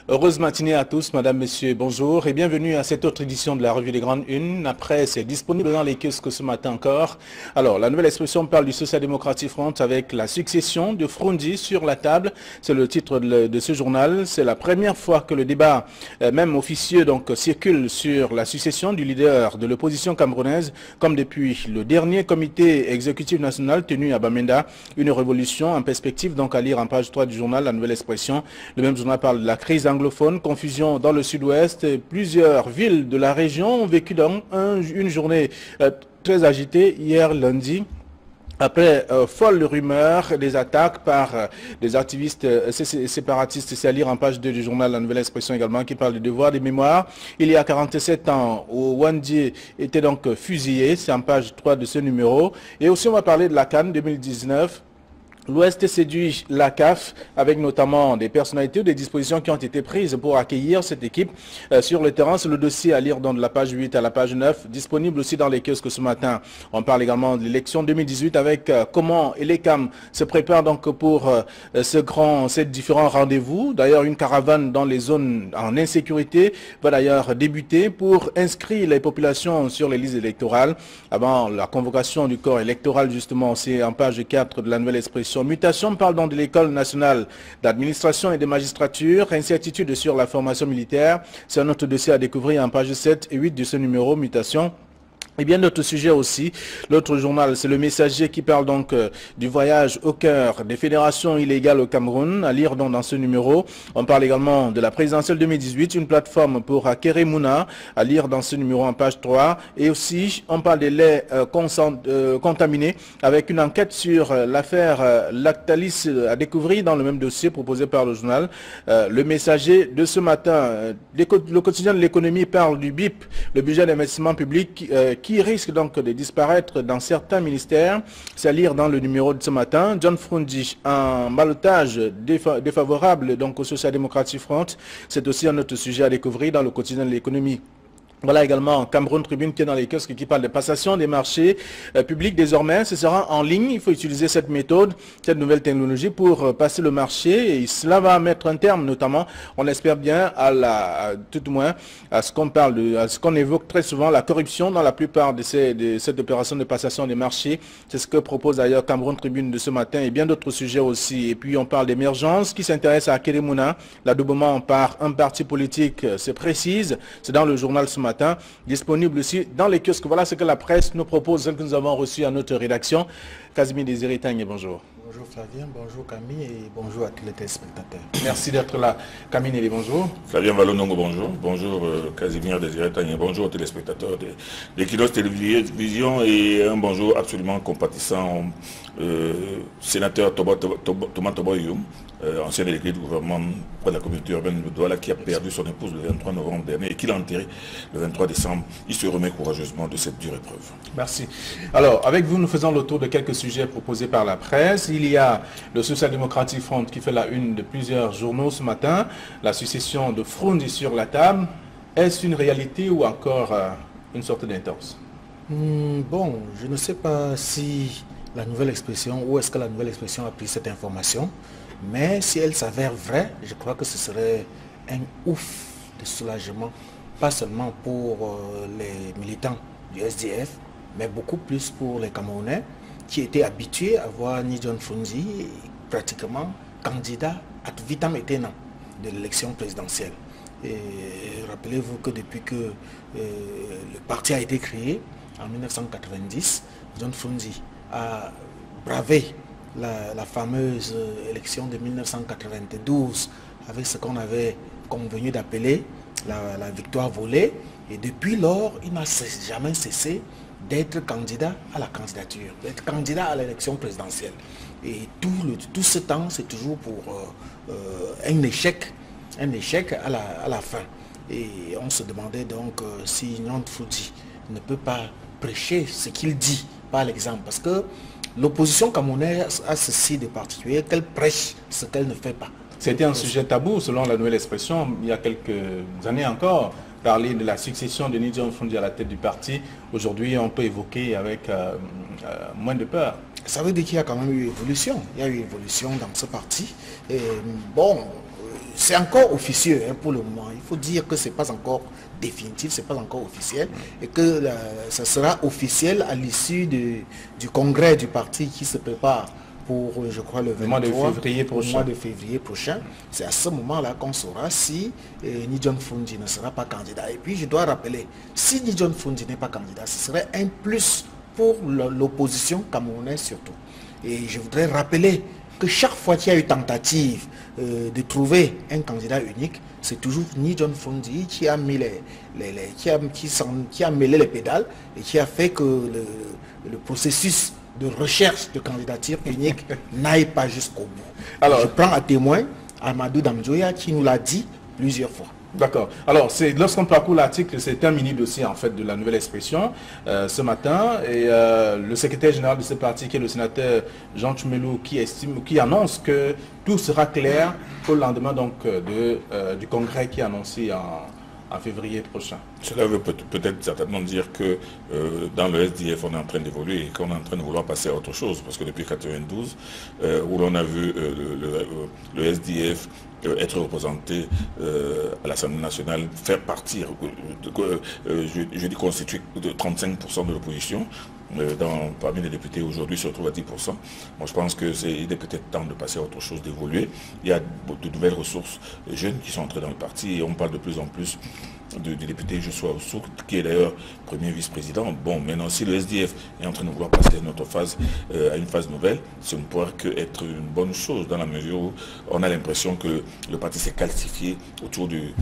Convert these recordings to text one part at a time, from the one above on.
Heureuse matinée à tous, madame, messieurs, bonjour et bienvenue à cette autre édition de la revue des Grandes Unes. La presse est disponible dans les kiosques ce matin encore. Alors, la nouvelle expression parle du Social Democratic Front avec la succession de Frondi sur la table. C'est le titre de ce journal. C'est la première fois que le débat, même officieux, donc, circule sur la succession du leader de l'opposition camerounaise, comme depuis le dernier comité exécutif national tenu à Bamenda. Une révolution en perspective, donc à lire en page 3 du journal, la nouvelle expression. Le même journal parle de la crise anglophone, confusion dans le sud-ouest. Plusieurs villes de la région ont vécu dans une journée très agitée hier lundi. Après folle rumeur des attaques par des activistes séparatistes, c'est à lire en page 2 du journal La Nouvelle Expression également, qui parle du devoir des mémoires. Il y a 47 ans, Wandi était donc fusillé, c'est en page 3 de ce numéro. Et aussi on va parler de la CAN 2019. L'Ouest séduit la CAF avec notamment des personnalités ou des dispositions qui ont été prises pour accueillir cette équipe sur le terrain. C'est le dossier à lire dans de la page 8 à la page 9, disponible aussi dans les kiosques ce matin. On parle également de l'élection 2018 avec comment Elecam se prépare donc pour ces différents rendez-vous. D'ailleurs, une caravane dans les zones en insécurité va d'ailleurs débuter pour inscrire les populations sur les listes électorales avant la convocation du corps électoral. Justement, c'est en page 4 de la Nouvelle Expression. Mutation parle donc de l'École nationale d'administration et de magistrature. Incertitude sur la formation militaire. C'est un autre dossier à découvrir en page 7 et 8 de ce numéro. Mutation. Et bien d'autres sujets aussi. L'autre journal, c'est le Messager qui parle donc du voyage au cœur des fédérations illégales au Cameroun, à lire donc dans ce numéro. On parle également de la présidentielle 2018, une plateforme pour Keremouna, à lire dans ce numéro en page 3. Et aussi, on parle des laits contaminés avec une enquête sur l'affaire Lactalis à découvrir dans le même dossier proposé par le journal. Le Messager de ce matin, le quotidien de l'économie parle du BIP, le budget d'investissement public qui risque donc de disparaître dans certains ministères. C'est à lire dans le numéro de ce matin. John Frondi, un ballottage défavorable donc au Social Democratic Front. C'est aussi un autre sujet à découvrir dans le quotidien de l'économie. Voilà également Cameroun Tribune qui est dans les kiosques qui parle de passation des marchés publics désormais. Ce sera en ligne. Il faut utiliser cette méthode, cette nouvelle technologie pour passer le marché. Et cela va mettre un terme, notamment, on espère bien, tout au moins, à ce qu'on parle, à ce qu'on évoque très souvent, la corruption dans la plupart de cette opération de passation des marchés. C'est ce que propose d'ailleurs Cameroun Tribune de ce matin et bien d'autres sujets aussi. Et puis on parle d'émergence qui s'intéresse à Keremouna. L'adoubement par un parti politique se précise. C'est dans le journal ce matin. Disponible aussi dans les kiosques. Voilà ce que la presse nous propose, ce que nous avons reçu à notre rédaction. Casimir Désiré Tagne, bonjour. Bonjour Flavien, bonjour Camille et bonjour à tous les téléspectateurs. Merci d'être là. Camille, bonjour. Flavien Valonongo, bonjour. Bonjour Casimir Désiré Tagne, bonjour aux téléspectateurs de Kilos Télévision et un bonjour absolument compatissant sénateur Thomas Toboyoum, ancien délégué du gouvernement de la communauté urbaine de Douala qui a perdu son épouse le 23 novembre dernier et qui l'a enterré le 23 décembre. Il se remet courageusement de cette dure épreuve. Merci. Alors, avec vous, nous faisons le tour de quelques sujets proposés par la presse. Il y a le Social Democratic Front qui fait la une de plusieurs journaux ce matin. La succession de Frondi sur la table. Est-ce une réalité ou encore une sorte d'intense? Bon, je ne sais pas si la nouvelle expression, où est-ce que la nouvelle expression a pris cette information, mais si elle s'avère vraie, je crois que ce serait un ouf de soulagement, pas seulement pour les militants du SDF, mais beaucoup plus pour les Camerounais qui étaient habitués à voir John Frondi pratiquement candidat ad vitam aeternam de l'élection présidentielle. Et rappelez-vous que depuis que le parti a été créé en 1990, John Frondi a bravé la fameuse élection de 1992 avec ce qu'on avait convenu d'appeler la victoire volée. Et depuis lors, il n'a jamais cessé d'être candidat à la candidature, d'être candidat à l'élection présidentielle. Et tout ce temps, c'est toujours pour un échec à la fin. Et on se demandait donc si John Frondi ne peut pas prêcher ce qu'il dit par l'exemple. Parce que l'opposition camerounaise a ceci de particulier, qu'elle prêche ce qu'elle ne fait pas. C'était un sujet tabou, selon la nouvelle expression, il y a quelques années encore. Parler de la succession de John Frondi à la tête du parti. Aujourd'hui, on peut évoquer avec moins de peur. Ça veut dire qu'il y a quand même eu évolution. Il y a eu évolution dans ce parti. Et bon, c'est encore officieux hein, pour le moment. Il faut dire que ce n'est pas encore définitif, ce n'est pas encore officiel, et que ça sera officiel à l'issue du congrès du parti qui se prépare pour, je crois, le 23, mois de février prochain. C'est à ce moment-là qu'on saura si Ni John Fundi ne sera pas candidat. Et puis, je dois rappeler, si Ni John Fundi n'est pas candidat, ce serait un plus pour l'opposition camerounaise surtout. Et je voudrais rappeler que chaque fois qu'il y a eu tentative de trouver un candidat unique, c'est toujours Ni John Fundi qui a mis qui a mêlé les pédales et qui a fait que le processus de recherche de candidature unique n'aille pas jusqu'au bout. Alors, je prends à témoin Amadou Damjoya qui nous l'a dit plusieurs fois. D'accord. Alors, lorsqu'on parcourt l'article, c'est un mini-dossier en fait de la Nouvelle Expression ce matin. Et le secrétaire général de ce parti, qui est le sénateur Jean Tchoumelou, qui annonce que tout sera clair au lendemain donc, du congrès qui est annoncé en février prochain. Cela veut peut-être certainement dire que dans le SDF, on est en train d'évoluer et qu'on est en train de vouloir passer à autre chose. Parce que depuis 1992, où l'on a vu le SDF être représenté à l'Assemblée nationale, faire partir, je dis constituer de 35% de l'opposition, parmi les députés aujourd'hui se retrouve à 10%. Moi je pense qu'il est peut-être temps de passer à autre chose, d'évoluer. Il y a de nouvelles ressources jeunes qui sont entrées dans le parti et on parle de plus en plus du député Joshua Ousouk, qui est d'ailleurs premier vice-président. Bon, maintenant si le SDF est en train de vouloir passer à une autre phase, à une phase nouvelle, ce ne pourra qu'être une bonne chose dans la mesure où on a l'impression que le parti s'est calcifié autour du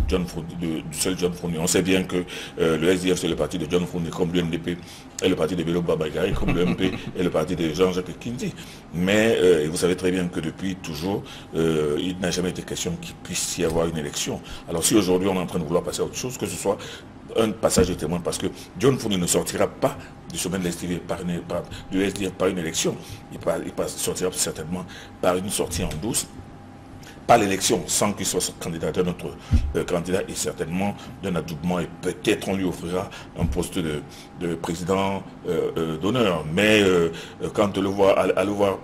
seul John Fundi. On sait bien que le SDF c'est le parti de John Fundi, comme l'UNDP est le parti de Bello Babagay, comme le MP est le parti de Jean-Jacques Kindi. Mais vous savez très bien que depuis toujours, il n'a jamais été question qu'il puisse y avoir une élection. Alors si aujourd'hui on est en train de vouloir passer à autre chose, que ce soit un passage de témoin, parce que John Fundi ne sortira pas du sommet de l'STV du SDF par une élection, il sortira certainement par une sortie en douce, par l'élection, sans qu'il soit candidat. Notre candidat est certainement d'un adoubement et peut-être on lui offrira un poste de président d'honneur. Mais quand on le voit, à le voir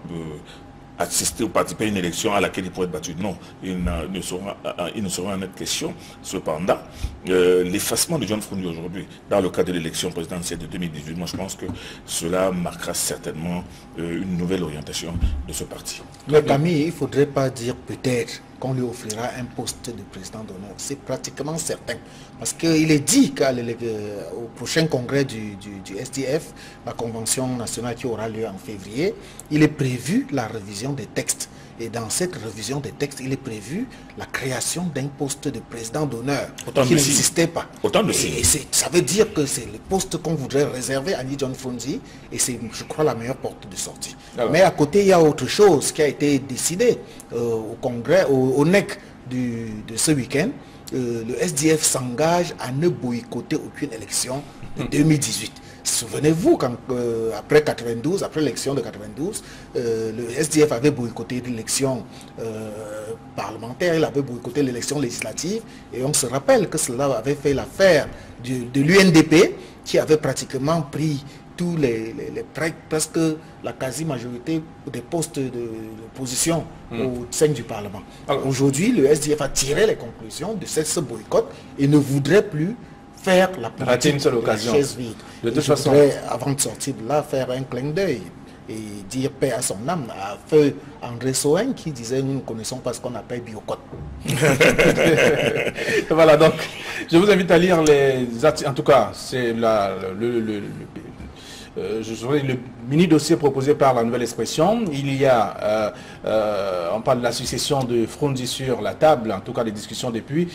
assister ou participer à une élection à laquelle il pourrait être battu, non, il ne sera en être question. Cependant, l'effacement de John Fundi aujourd'hui, dans le cadre de l'élection présidentielle de 2018, moi je pense que cela marquera certainement une nouvelle orientation de ce parti. Mais Camille, il ne faudrait pas dire peut-être qu'on lui offrira un poste de président d'honneur. C'est pratiquement certain. Parce qu'il est dit qu'au prochain congrès du SDF, la convention nationale qui aura lieu en février, il est prévu la révision des textes. Et dans cette révision des textes, il est prévu la création d'un poste de président d'honneur qui n'existait pas. Et ça veut dire que c'est le poste qu'on voudrait réserver à Ni John Fundi et c'est, je crois, la meilleure porte de sortie. Alors, mais à côté, il y a autre chose qui a été décidé au congrès, au NEC de ce week-end. Le SDF s'engage à ne boycotter aucune élection de 2018. Souvenez-vous, après l'élection de 92, le SDF avait boycotté l'élection parlementaire, il avait boycotté l'élection législative, et on se rappelle que cela avait fait l'affaire de l'UNDP, qui avait pratiquement pris tous presque la quasi-majorité des postes de position au sein du Parlement. Aujourd'hui, le SDF a tiré les conclusions de ce boycott et ne voudrait plus faire la politique de la chaise vide. De toute façon, avant de sortir de là, faire un clin d'œil et dire paix à son âme à feu André Sohen qui disait nous ne connaissons pas ce qu'on appelle biocode. Voilà, donc je vous invite à lire les articles, en tout cas c'est le mini-dossier proposé par la Nouvelle Expression. Il y a, on parle de la succession de Fundi sur la table, en tout cas des discussions depuis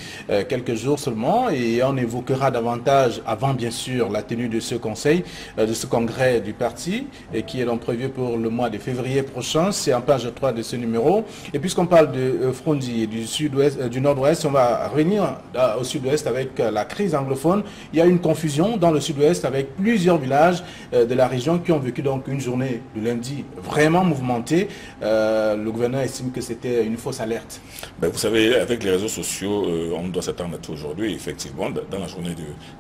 quelques jours seulement, et on évoquera davantage, avant bien sûr la tenue de ce conseil, de ce congrès du parti, et qui est donc prévu pour le mois de février prochain. C'est en page 3 de ce numéro. Et puisqu'on parle de Fundi et du sud-ouest, du nord-ouest, on va revenir au sud-ouest avec la crise anglophone. Il y a une confusion dans le sud-ouest avec plusieurs villages de la région qui ont vécu donc une journée de lundi vraiment mouvementée. Le gouverneur estime que c'était une fausse alerte. Ben vous savez, avec les réseaux sociaux, on doit s'attendre à tout aujourd'hui. Effectivement, dans la journée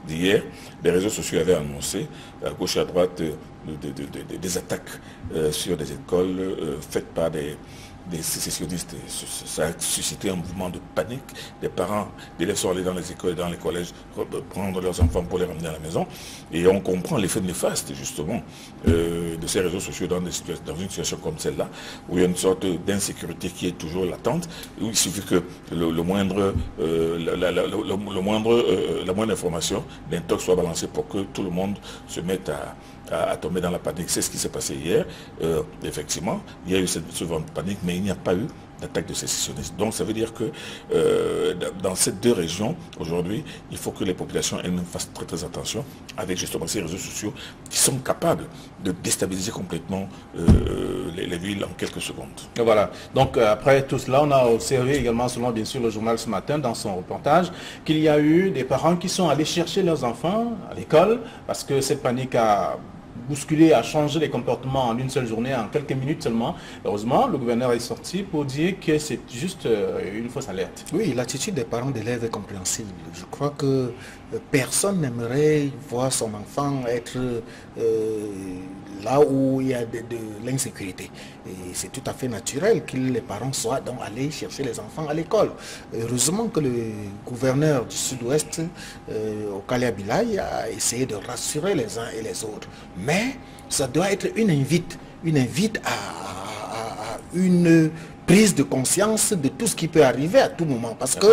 d'hier, les réseaux sociaux avaient annoncé à gauche et à droite des attaques sur des écoles faites par des des sécessionnistes. Ça a suscité un mouvement de panique. Des parents d'élèves sont allés dans les écoles et dans les collèges prendre leurs enfants pour les ramener à la maison. Et on comprend l'effet néfaste, justement, de ces réseaux sociaux dans une situation comme celle-là, où il y a une sorte d'insécurité qui est toujours latente, où il suffit que la moindre information d'intox soit balancée pour que tout le monde se mette à tomber dans la panique. C'est ce qui s'est passé hier. Effectivement, il y a eu ce vent de panique, mais il n'y a pas eu d'attaque de sécessionnistes. Donc ça veut dire que dans ces deux régions, aujourd'hui, il faut que les populations elles-mêmes fassent très très attention avec justement ces réseaux sociaux qui sont capables de déstabiliser complètement les villes en quelques secondes. Et voilà. Donc après tout cela, on a observé également, selon bien sûr le journal ce matin, dans son reportage, qu'il y a eu des parents qui sont allés chercher leurs enfants à l'école parce que cette panique a bousculer, à changer les comportements en une seule journée, en quelques minutes seulement. Heureusement, le gouverneur est sorti pour dire que c'est juste une fausse alerte. Oui, l'attitude des parents d'élèves est compréhensible. Je crois que personne n'aimerait voir son enfant être là où il y a de l'insécurité. Et c'est tout à fait naturel que les parents soient donc allés chercher les enfants à l'école. Heureusement que le gouverneur du Sud-Ouest, Okale Abilaye, a essayé de rassurer les uns et les autres. Mais ça doit être une invite à une prise de conscience de tout ce qui peut arriver à tout moment. Parce que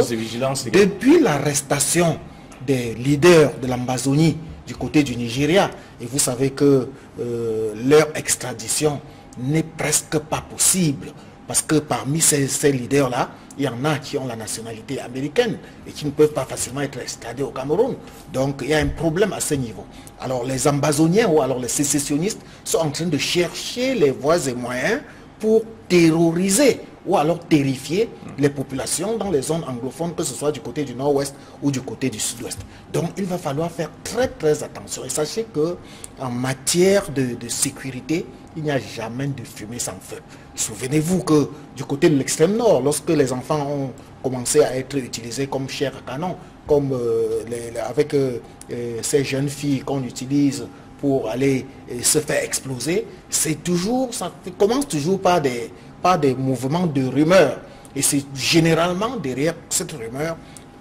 depuis l'arrestation des leaders de l'Amazonie du côté du Nigeria, et vous savez que leur extradition n'est presque pas possible, parce que parmi ces leaders-là, il y en a qui ont la nationalité américaine et qui ne peuvent pas facilement être extradés au Cameroun. Donc il y a un problème à ce niveau. Alors les Amazoniens ou alors les sécessionnistes sont en train de chercher les voies et moyens pour terroriser ou alors terrifier les populations dans les zones anglophones, que ce soit du côté du nord-ouest ou du côté du sud-ouest. Donc il va falloir faire très très attention. Et sachez qu'en matière de sécurité, il n'y a jamais de fumée sans feu. Souvenez-vous que du côté de l'extrême nord, lorsque les enfants ont commencé à être utilisés comme chair à canon, comme avec ces jeunes filles qu'on utilise pour aller se faire exploser, c'est toujours, ça commence toujours par des mouvements de rumeurs. Et c'est généralement derrière cette rumeur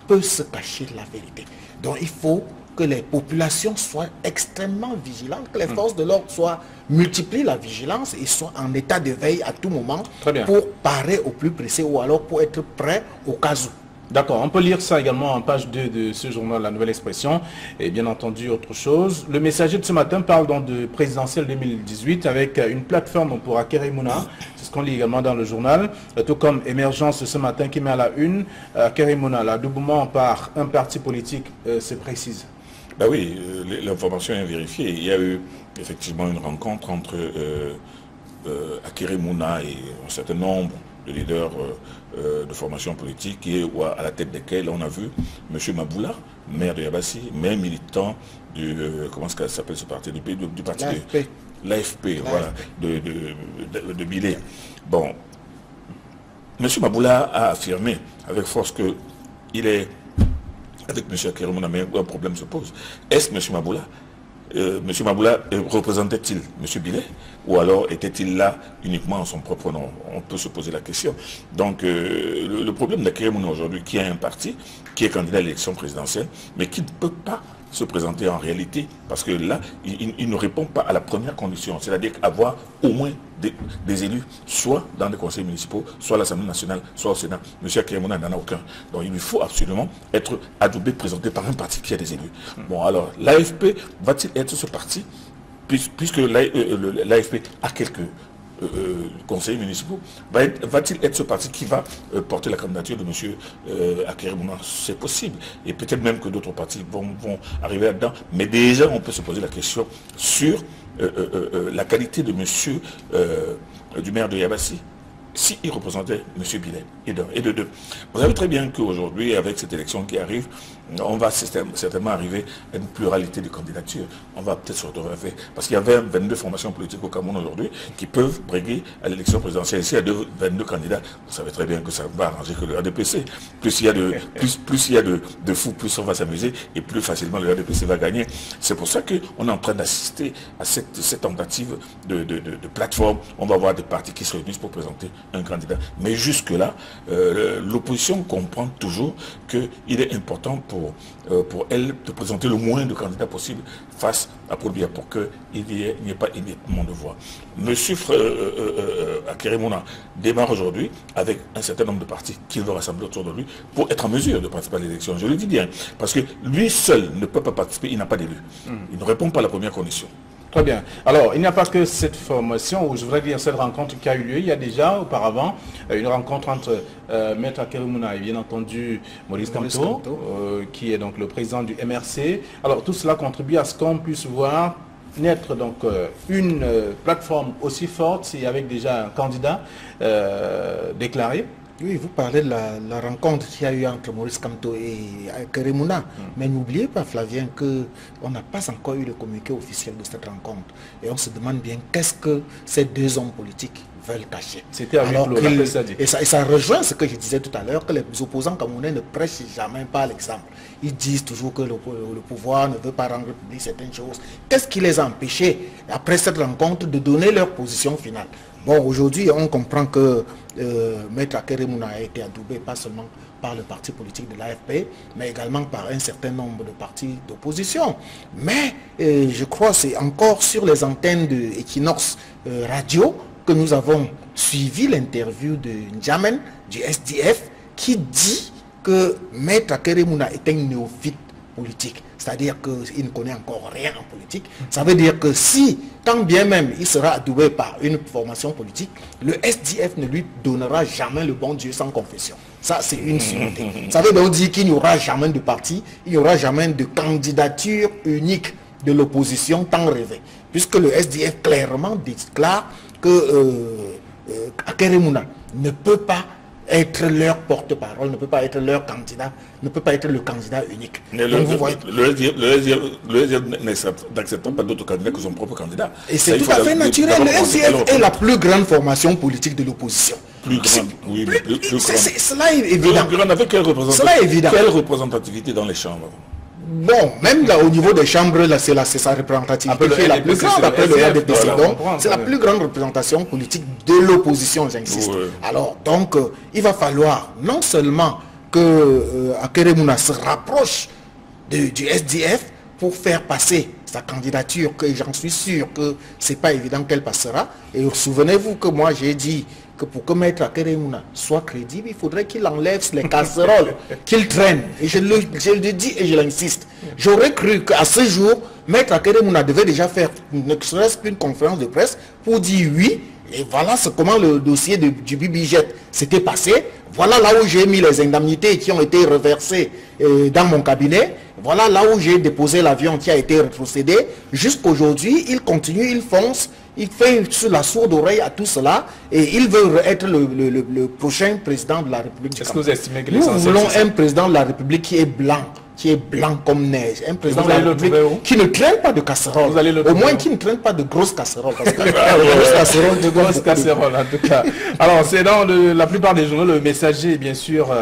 peut se cacher la vérité. Donc il faut que les populations soient extrêmement vigilantes, que les forces de l'ordre multiplient la vigilance et soient en état de veille à tout moment pour parer au plus pressé ou alors pour être prêt au cas où. D'accord, on peut lire ça également en page 2 de ce journal La Nouvelle Expression. Et bien entendu, autre chose. Le Messager de ce matin parle donc de présidentielle 2018 avec une plateforme pour Akerimuna. C'est ce qu'on lit également dans le journal. Tout comme Émergence ce matin qui met à la une. Akerimuna, l'adoubement par un parti politique se précise. Ben oui, l'information est vérifiée. Il y a eu effectivement une rencontre entre Akerimuna et un certain nombre de leaders de formation politique et à la tête desquels on a vu M. Maboula, maire de Yabassi, maire militant du, comment s'appelle ce parti, du parti l'AFP, voilà, de Bilé. Bon, M. Maboula a affirmé avec force qu'il est avec M. Akerimuna, mais un problème se pose. Est-ce M. Maboula M. Maboula représentait-il M. Bilé ou alors était-il là uniquement en son propre nom? On peut se poser la question. Donc le problème d'Akerimuna aujourd'hui, qui a un parti, qui est candidat à l'élection présidentielle, mais qui ne peut pas se présenter en réalité, parce que là, il ne répond pas à la première condition, c'est-à-dire avoir au moins des élus, soit dans les conseils municipaux, soit à l'Assemblée nationale, soit au Sénat. M. Akerimuna n'en a aucun. Donc il lui faut absolument être adoubé, présenté par un parti qui a des élus. Bon, alors, l'AFP va-t-il être ce parti, puisque l'AFP a quelques conseillers municipaux, va-t-il être ce parti qui va porter la candidature de M. Akerimuna? C'est possible. Et peut-être même que d'autres partis vont arriver là-dedans. Mais déjà, on peut se poser la question sur la qualité de M. Du maire de Yabassi, s'il représentait M. Bilé, et de deux. Vous savez très bien qu'aujourd'hui, avec cette élection qui arrive, on va certainement arriver à une pluralité de candidatures. On va peut-être se retrouver, parce qu'il y a 22 formations politiques au Cameroun aujourd'hui qui peuvent briguer à l'élection présidentielle. S'il y a 22 candidats, vous savez très bien que ça va arranger que le RDPC. Plus il y a de fous, plus on va s'amuser et plus facilement le RDPC va gagner. C'est pour ça qu'on est en train d'assister à cette tentative de plateforme. On va avoir des partis qui se réunissent pour présenter un candidat. Mais jusque-là, l'opposition comprend toujours qu'il est important pour elle de présenter le moins de candidats possible face à Paul Biya pour qu'il n'y ait pas immédiatement de voix. Monsieur Akeremouna démarre aujourd'hui avec un certain nombre de partis qu'il va rassembler autour de lui pour être en mesure de participer à l'élection. Je le dis bien, parce que lui seul ne peut pas participer, il n'a pas d'élu. Il ne répond pas à la première condition. Très bien. Alors, il n'y a pas que cette formation, ou je voudrais dire cette rencontre qui a eu lieu. Il y a déjà auparavant une rencontre entre Maître Akeremouna et bien entendu Maurice Kamto, qui est donc le président du MRC. Alors, tout cela contribue à ce qu'on puisse voir naître donc une plateforme aussi forte et avec déjà un candidat déclaré. Oui, vous parlez de la rencontre qu'il y a eu entre Maurice Kamto et Akeremouna. Mais n'oubliez pas, Flavien, qu'on n'a pas encore eu le communiqué officiel de cette rencontre. Et on se demande bien qu'est-ce que ces deux hommes politiques veulent cacher. C'était à huis clos, et ça rejoint ce que je disais tout à l'heure, que les opposants camerounais ne prêchent jamais pas l'exemple. Ils disent toujours que le pouvoir ne veut pas rendre public certaines choses. Qu'est-ce qui les a empêchés, après cette rencontre, de donner leur position finale? Bon, aujourd'hui, on comprend que Maître Akeremouna a été adoubé pas seulement par le parti politique de l'AFP, mais également par un certain nombre de partis d'opposition. Mais je crois que c'est encore sur les antennes de Equinox Radio que nous avons suivi l'interview de N'Djamène du SDF qui dit que Maître Akeremouna est un néophyte politique. C'est-à-dire qu'il ne connaît encore rien en politique. Ça veut dire que si, quand bien même il sera adoubé par une formation politique, le SDF ne lui donnera jamais le bon Dieu sans confession. Ça, c'est une sûreté. Ça veut donc dire qu'il n'y aura jamais de parti, il n'y aura jamais de candidature unique de l'opposition tant rêvée. Puisque le SDF clairement déclare que Akeremouna ne peut pas être leur porte-parole, ne peut pas être leur candidat, ne peut pas être le candidat unique. Mais le SDF n'accepte pas d'autres candidats que son propre candidat. Et c'est tout à fait naturel. Le SDF est la plus grande formation politique de l'opposition. Plus grande, oui, mais plus grande. Cela est évident. Plus grande avec quelle représentativité dans les chambres? Bon, même là au niveau des chambres, là c'est sa représentativité qui est la plus grande après le RDPC. Donc c'est la plus grande représentation politique de l'opposition, j'insiste. Ouais. Alors donc il va falloir non seulement que Akeremouna se rapproche du SDF pour faire passer sa candidature, que j'en suis sûr que c'est pas évident qu'elle passera. Et souvenez-vous que moi j'ai dit que pour que Maître Akeremouna soit crédible, il faudrait qu'il enlève les casseroles qu'il traîne. Et je le dis et je l'insiste. J'aurais cru qu'à ce jour, Maître Akeremouna devait déjà faire ne serait-ce qu'une conférence de presse pour dire oui. Et voilà comment le dossier du Bibijet s'était passé. Voilà là où j'ai mis les indemnités qui ont été reversées dans mon cabinet. Voilà là où j'ai déposé l'avion qui a été rétrocédé. Jusqu'aujourd'hui, il continue, il fonce. Il fait sur la sourde oreille à tout cela et il veut être le prochain président de la République. Est-ce que vous estimez que nous voulons un président de la République qui est blanc comme neige, un président de la République qui ne traîne pas de casserole, au moins qui ne traîne pas de grosses casseroles. Parce que de grosses casseroles en tout cas. Alors c'est dans la plupart des journaux, le Messager bien sûr,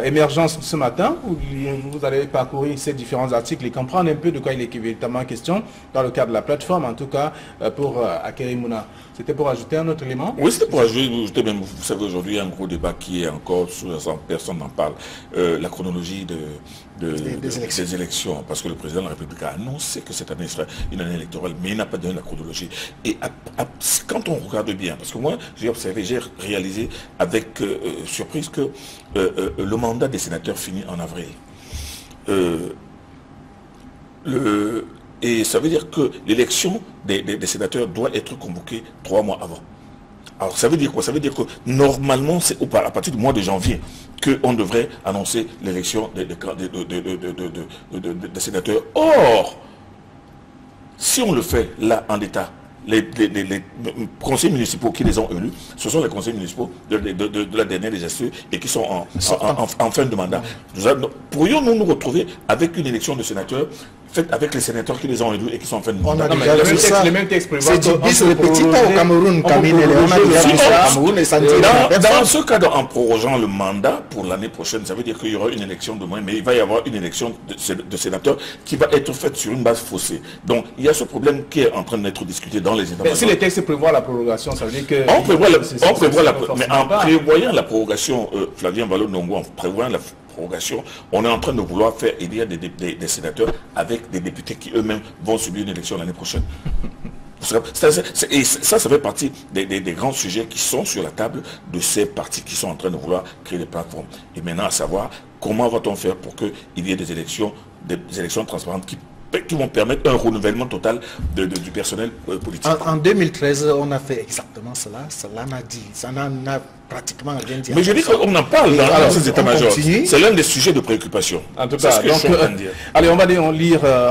Émergence ce matin, où vous allez parcourir ces différents articles et comprendre un peu de quoi il est véritablement question dans le cadre de la plateforme, en tout cas pour Akeremouna. C'était pour ajouter un autre élément? Oui, c'était pour ajouter, même, vous savez, aujourd'hui, il y a un gros débat qui est encore, personne n'en parle, la chronologie des élections, parce que le président de la République a annoncé que cette année sera une année électorale, mais il n'a pas donné la chronologie. Et quand on regarde bien, parce que moi, j'ai observé, j'ai réalisé avec surprise que le mandat des sénateurs finit en avril. Et ça veut dire que l'élection des sénateurs doit être convoquée 3 mois avant. Alors ça veut dire quoi? Ça veut dire que normalement, c'est à partir du mois de janvier qu'on devrait annoncer l'élection des sénateurs. Or, si on le fait là en l'état, les conseils municipaux qui les ont élus, ce sont les conseils municipaux de la dernière législature et qui sont en fin de mandat. Pourrions-nous nous retrouver avec une élection de sénateurs faites avec les sénateurs qui les ont élus et qui sont en fin de On a mandat. déjà vu ça. Le même texte prévoit C'est du bis repetita au Cameroun, Camille. On a déjà vu ça au Cameroun et ça ne dit Dans ce cas, en prorogeant le mandat pour l'année prochaine, ça veut dire qu'il y aura une élection de moins, mais il va y avoir une élection de sénateurs qui va être faite sur une base faussée. Donc, il y a ce problème qui est en train d'être discuté dans les États. Si les textes prévoient la prorogation, ça veut dire que... On prévoit mais en prévoyant la prorogation, Flavien Valo-Nongo, en prévoyant la prorogation, on est en train de vouloir faire élire des sénateurs avec des députés qui eux-mêmes vont subir une élection l'année prochaine. Et ça fait partie des grands sujets qui sont sur la table de ces partis qui sont en train de vouloir créer des plateformes. Et maintenant, à savoir, comment va-t-on faire pour qu'il y ait des élections transparentes qui vont permettre un renouvellement total du personnel politique. En 2013, on a fait exactement cela. Cela n'a dit, ça n'a pratiquement rien dit. Mais je dis qu'on en parle dans ces états-majors. C'est l'un des sujets de préoccupation. En tout cas, donc, allez, on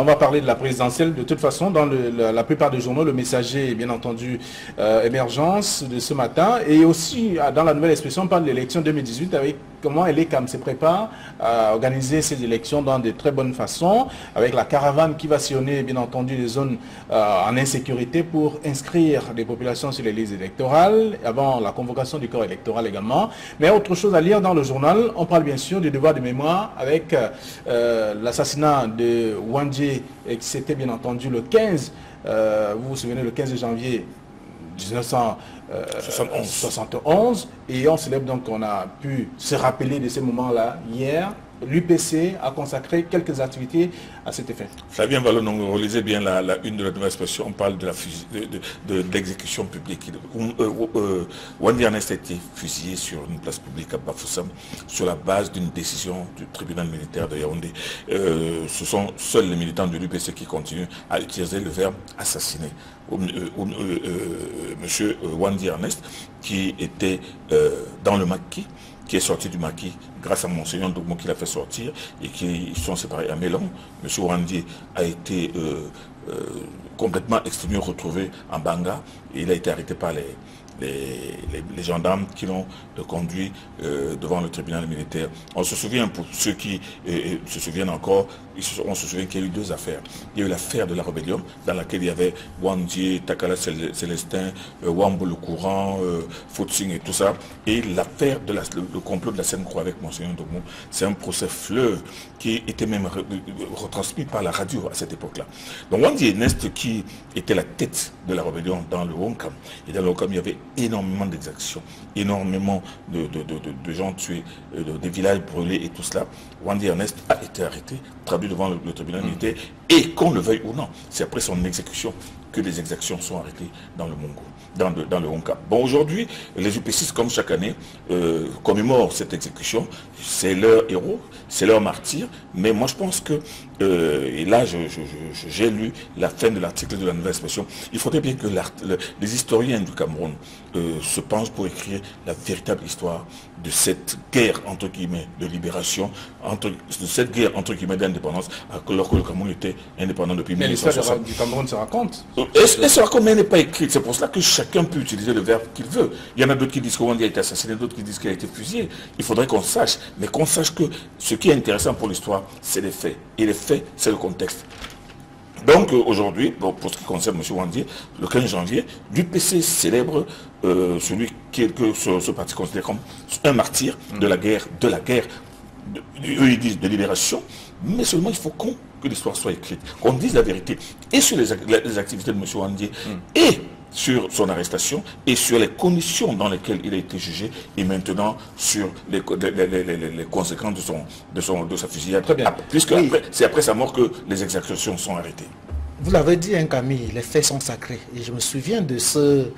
va parler de la présidentielle. De toute façon, dans la plupart des journaux, le messager est bien entendu émergence de ce matin. Et aussi, dans la nouvelle expression, on parle de l'élection 2018 avec comment l'ECAM se prépare à organiser ces élections dans de très bonnes façons, avec la caravane qui va sillonner, bien entendu, les zones en insécurité pour inscrire les populations sur les listes électorales, avant la convocation du corps électoral également. Mais autre chose à lire dans le journal, on parle bien sûr du devoir de mémoire avec l'assassinat de Wandje, et c'était bien entendu le 15, vous vous souvenez, le 15 janvier 1971, et on célèbre donc, on a pu se rappeler de ces moments-là hier. L'UPC a consacré quelques activités à cet effet. Flavien Valo-Nongo, relisez bien la une de la nouvelle expression, on parle de l'exécution publique. Wandje Ernest a été fusillé sur une place publique à Bafoussam sur la base d'une décision du tribunal militaire de Yaoundé. Ce sont seuls les militants de l'UPC qui continuent à utiliser le verbe assassiner. Monsieur Wandje Ernest, qui était dans le maquis, qui est sorti du maquis grâce à Monseigneur Ndogmo qui l'a fait sortir et qui sont séparés à Mélon. M. Wandje a été complètement exténué, retrouvé en Banga et il a été arrêté par les gendarmes qui l'ont conduit devant le tribunal militaire. On se souvient, pour ceux qui se souviennent encore, on se souvient qu'il y a eu deux affaires. Il y a eu l'affaire de la rébellion, dans laquelle il y avait Wandje, Takala Célestin, Wambo le Courant, Footsing et tout ça. Et l'affaire de le complot de la Seine-Croix avec Monseigneur Ndogmo, c'est un procès fleuve qui était même retransmis par la radio à cette époque-là. Donc Wandje Ernest, qui était la tête de la rébellion dans le Wonkam, et dans le Wonkam, il y avait énormément d'exactions, énormément de gens tués, des villages brûlés et tout cela. Wandje Ernest a été arrêté, traduit devant le tribunal militaire, et qu'on le veuille ou non, c'est après son exécution que les exactions sont arrêtées dans le Mongo, dans le Honka. Bon, aujourd'hui, les UPCistes, comme chaque année, commémorent cette exécution. C'est leur héros, c'est leur martyr. Mais moi, je pense que, et là, j'ai lu la fin de l'article de la nouvelle expression, il faudrait bien que les historiens du Cameroun se penchent pour écrire la véritable histoire de cette guerre, entre guillemets, de libération, de cette guerre, entre guillemets, d'indépendance, alors que le Cameroun était indépendant depuis 1960. Mais l'histoire du Cameroun se raconte. Elle se raconte, mais elle n'est pas écrite. C'est pour cela que chacun peut utiliser le verbe qu'il veut. Il y en a d'autres qui disent que Wandje a été assassiné, d'autres qui disent qu'il a été fusillé. Il faudrait qu'on sache, mais qu'on sache que ce qui est intéressant pour l'histoire, c'est les faits. Et les faits, c'est le contexte. Donc aujourd'hui, bon, pour ce qui concerne M. Wandje, le 15 janvier, l'UPC célèbre celui que ce parti considère comme un martyr de la guerre, eux ils disent de libération, mais seulement il faut que l'histoire soit écrite, qu'on dise la vérité, et sur les activités de M. Wandje, et sur son arrestation, et sur les conditions dans lesquelles il a été jugé, et maintenant sur les conséquences de sa fusillade, puisque c'est après sa mort que les exactions sont arrêtées. Vous l'avez dit, hein, Camille, les faits sont sacrés. Et je me souviens de ce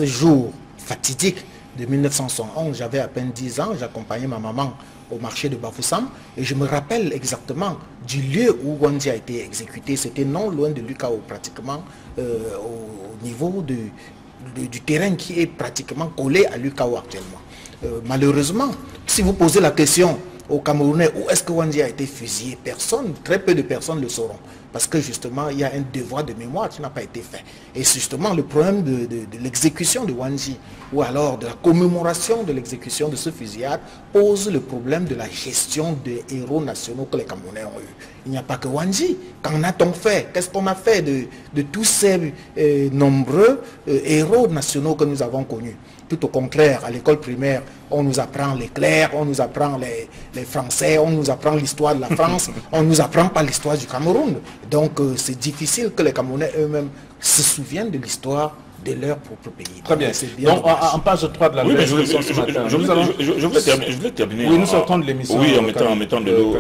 jour fatidique de 1971. J'avais à peine 10 ans, j'accompagnais ma maman au marché de Bafoussam. Et je me rappelle exactement du lieu où Wandje a été exécuté. C'était non loin de Lukao, pratiquement au niveau du terrain qui est pratiquement collé à Lukao actuellement. Malheureusement, si vous posez la question aux Camerounais où est-ce que Wandje a été fusillé, très peu de personnes le sauront. parce que justement, il y a un devoir de mémoire qui n'a pas été fait. Et c'est justement le problème de l'exécution de Wanji, ou alors de la commémoration de l'exécution de ce fusillade, pose le problème de la gestion des héros nationaux que les Camerounais ont eu. Il n'y a pas que Wanji. Qu'en a-t-on fait? Qu'est-ce qu'on a fait de tous ces nombreux héros nationaux que nous avons connus? Tout au contraire, à l'école primaire, on nous apprend les clercs, on nous apprend les Français, on nous apprend l'histoire de la France, on ne nous apprend pas l'histoire du Cameroun. Donc c'est difficile que les Camerounais eux-mêmes se souviennent de l'histoire de leur propre pays. Très bien. Donc, en page 3 de la nouvelle émission ce matin. Je voulais terminer. Oui, nous sortons de l'émission. Oui, en mettant de l'eau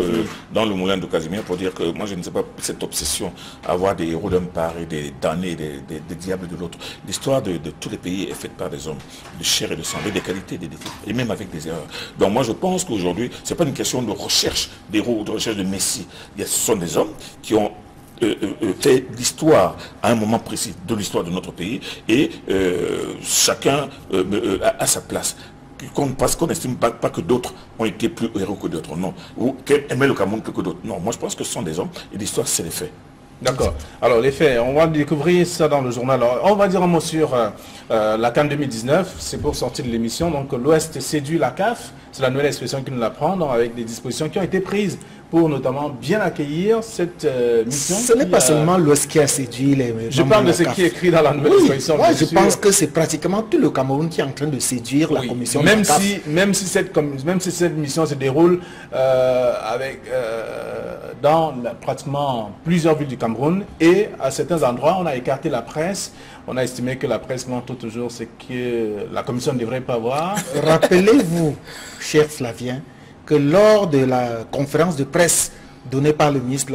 dans le moulin de Casimir pour dire que moi, je ne sais pas cette obsession à avoir des héros d'un part et des damnés, des diables de l'autre. L'histoire de tous les pays est faite par des hommes de chair et de sang, avec des qualités, des défauts, et même avec des erreurs. Donc moi, je pense qu'aujourd'hui, ce n'est pas une question de recherche d'héros ou de recherche de messie. Ce sont des hommes qui ont fait l'histoire à un moment précis de l'histoire de notre pays et chacun a sa place. Parce qu'on n'estime pas que d'autres ont été plus héros que d'autres, non. Ou qu'aimaient le Cameroun plus que d'autres. Non, moi je pense que ce sont des hommes et l'histoire c'est les faits. D'accord. Alors les faits, on va découvrir ça dans le journal. Alors, on va dire un mot sur la CAN 2019, c'est pour sortir de l'émission. Donc l'Ouest séduit la CAF, c'est la nouvelle expression qui nous l'apprend, avec des dispositions qui ont été prises pour notamment bien accueillir cette mission. Ce n'est pas seulement l'Ouest qui a séduit les membres. Je parle de ce qui est écrit dans la nouvelle expression. Moi je pense que c'est pratiquement tout le Cameroun qui est en train de séduire la commission. Même si cette mission se déroule dans pratiquement plusieurs villes du Cameroun et à certains endroits on a écarté la presse. On a estimé que la presse montre toujours ce que la commission ne devrait pas voir. Rappelez-vous, cher Flavien, que lors de la conférence de presse donnée par le ministre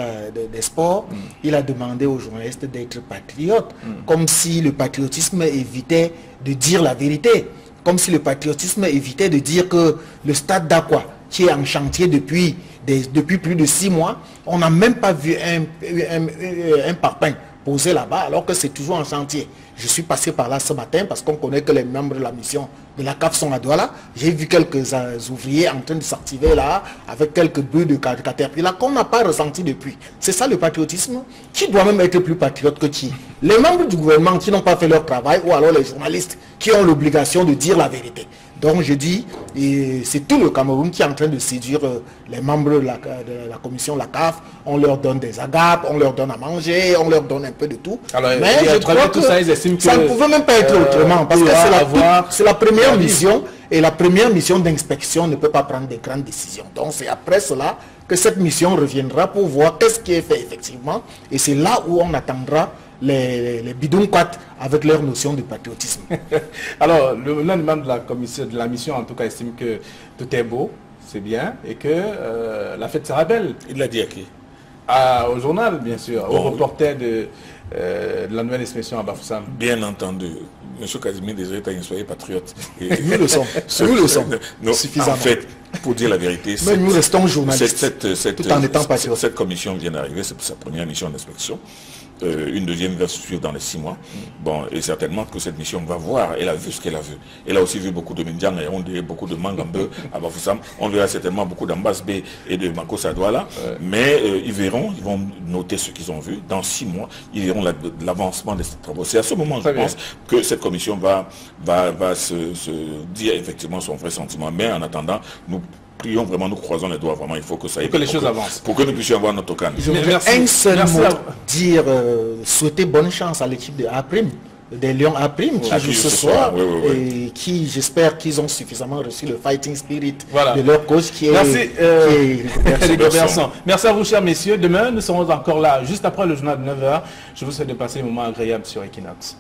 des Sports, il a demandé aux journalistes d'être patriotes, comme si le patriotisme évitait de dire la vérité, comme si le patriotisme évitait de dire que le stade d'Aqua, qui est en chantier depuis plus de 6 mois, on n'a même pas vu un parpaing posé là-bas alors que c'est toujours en chantier. Je suis passé par là ce matin parce qu'on connaît que les membres de la mission de la CAF sont à Douala. J'ai vu quelques ouvriers en train de s'activer là avec quelques bœufs de caterpillar qu'on n'a pas ressenti depuis. C'est ça le patriotisme. Qui doit même être plus patriote que qui? Les membres du gouvernement qui n'ont pas fait leur travail ou alors les journalistes qui ont l'obligation de dire la vérité. Donc je dis, c'est tout le Cameroun qui est en train de séduire les membres de la commission, la CAF. On leur donne des agapes, on leur donne à manger, on leur donne un peu de tout. Alors, mais je crois que ça ne pouvait même pas être autrement. Parce que c'est la première mission et la première mission d'inspection ne peut pas prendre des grandes décisions. Donc c'est après cela que cette mission reviendra pour voir qu'est-ce qui est fait effectivement. Et c'est là où on attendra les bidons avec leur notion de patriotisme. Alors, l'un des membres de la mission, en tout cas, estime que tout est beau, c'est bien, et que la fête sera belle. Il l'a dit à qui? Au journal, bien sûr, au reporter de la nouvelle expression à Bafoussam. Bien entendu. Monsieur Casimir Désiré Tanyé, soyez patriote. Nous le sommes. Nous le sommes. Suffisamment. En fait, pour dire la vérité, mais nous restons journalistes tout en étant patriotes. Cette commission vient d'arriver, c'est sa première mission d'inspection. Une deuxième va se suivre dans les 6 mois. Bon, et certainement que cette mission va voir, elle a vu ce qu'elle a vu. Elle a aussi vu beaucoup de Mindjang et beaucoup de Mangambe à Bafoussam. On verra certainement beaucoup d'Ambasbe et de Mako Sadouala. Mais ils verront, ils vont noter ce qu'ils ont vu. Dans 6 mois, ils verront l'avancement de ces travaux. C'est à ce moment, je pense, que cette commission va se dire effectivement son vrai sentiment. Mais en attendant, nous prions vraiment, nous croisons les doigts, vraiment, il faut que ça aille. Pour que les choses avancent. Pour que nous puissions avoir notre canne. Je voudrais un seul mot dire, souhaiter bonne chance à l'équipe de A-Prime, des Lions A-Prime qui joue ce soir et qui, j'espère qu'ils ont suffisamment reçu le fighting spirit de leur coach qui est... Merci, merci à vous, chers messieurs. Demain, nous serons encore là, juste après le journal de 9h. Je vous souhaite de passer un moment agréable sur Equinox.